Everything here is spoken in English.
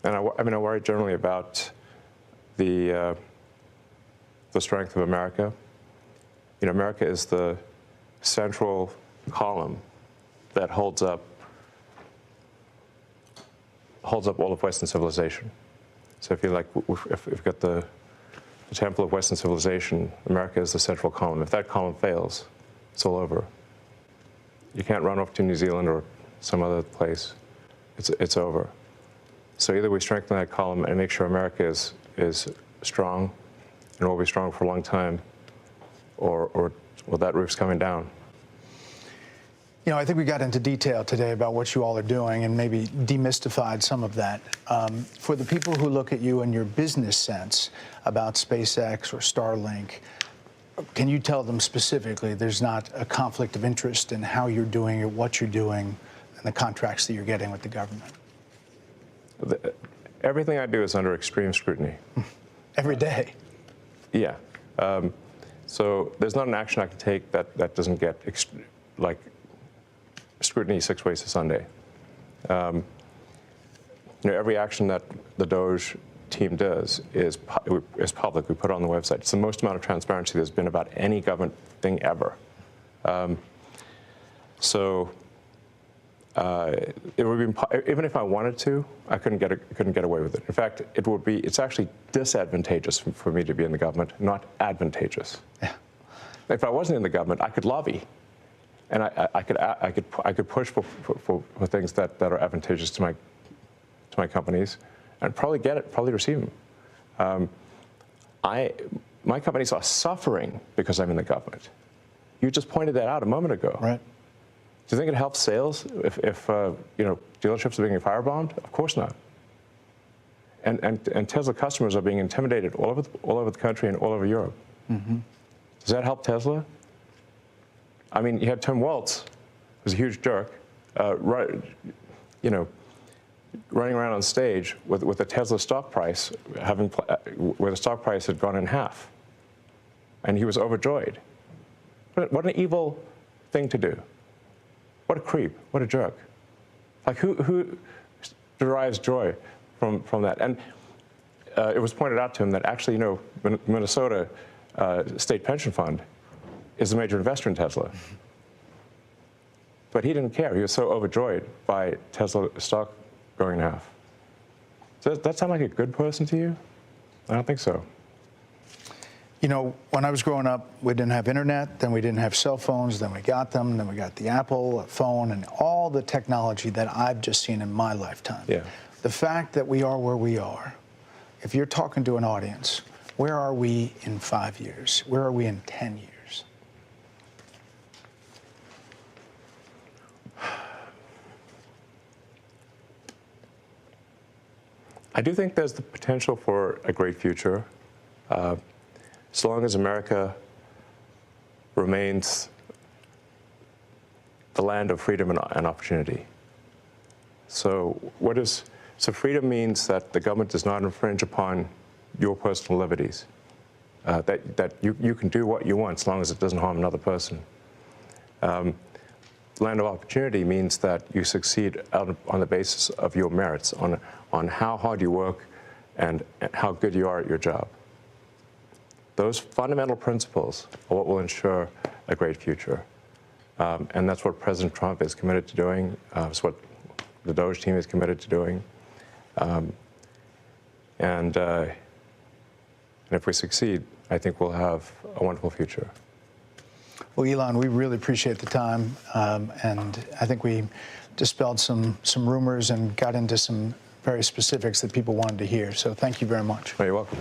And I worry generally about the strength of America. You know, America is the central column that holds up all of Western civilization. So if you like, if you've got the temple of Western civilization, America is the central column. If that column fails, it's all over. You can't run off to New Zealand or some other place. It's over. So either we strengthen that column and make sure America is strong and will be strong for a long time, or that roof's coming down. You know, I think we got into detail today about what you all are doing and maybe demystified some of that. For the people who look at you in your business sense about SpaceX or Starlink, can you tell them specifically there's not a conflict of interest in how you're doing it, what you're doing, and the contracts that you're getting with the government? Everything I do is under extreme scrutiny. Every day? Yeah. So there's not an action I can take that doesn't get scrutiny 6 ways to Sunday. You know, every action that the Doge team does is public. We put it on the website. It's the most amount of transparency there's been about any government thing ever. It would be, even if I wanted to, I couldn't get away with it. In fact, it's actually disadvantageous for me to be in the government, not advantageous. Yeah. If I wasn't in the government, I could lobby, and I could push for things that are advantageous to my companies, and probably receive them. My companies are suffering because I'm in the government. You just pointed that out a moment ago. Right. Do you think it helps sales if you know, dealerships are being firebombed? Of course not. And Tesla customers are being intimidated all over the country and all over Europe. Mm-hmm. Does that help Tesla? I mean, you had Tim Waltz, who's a huge jerk, you know, running around on stage with a Tesla stock price where the stock price had gone in half, and he was overjoyed. What an evil thing to do. What a creep, what a jerk. Like, who derives joy from that? And it was pointed out to him that actually, you know, Minnesota State Pension Fund is a major investor in Tesla. But he didn't care. He was so overjoyed by Tesla stock going in half. Does that sound like a good person to you? I don't think so. You know, when I was growing up, we didn't have internet, then we didn't have cell phones, then we got them, then we got the Apple phone and all the technology that I've just seen in my lifetime. Yeah. The fact that we are where we are, if you're talking to an audience, where are we in 5 years? Where are we in 10 years? I do think there's the potential for a great future. As long as America remains the land of freedom and opportunity. So freedom means that the government does not infringe upon your personal liberties, that you can do what you want as long as it doesn't harm another person. Land of opportunity means that you succeed on the basis of your merits, on how hard you work and how good you are at your job. Those fundamental principles are what will ensure a great future. And that's what President Trump is committed to doing. It's what the Doge team is committed to doing. And if we succeed, I think we'll have a wonderful future. Well, Elon, we really appreciate the time. And I think we dispelled some rumors and got into some very specifics that people wanted to hear. So thank you very much. Oh, you're welcome.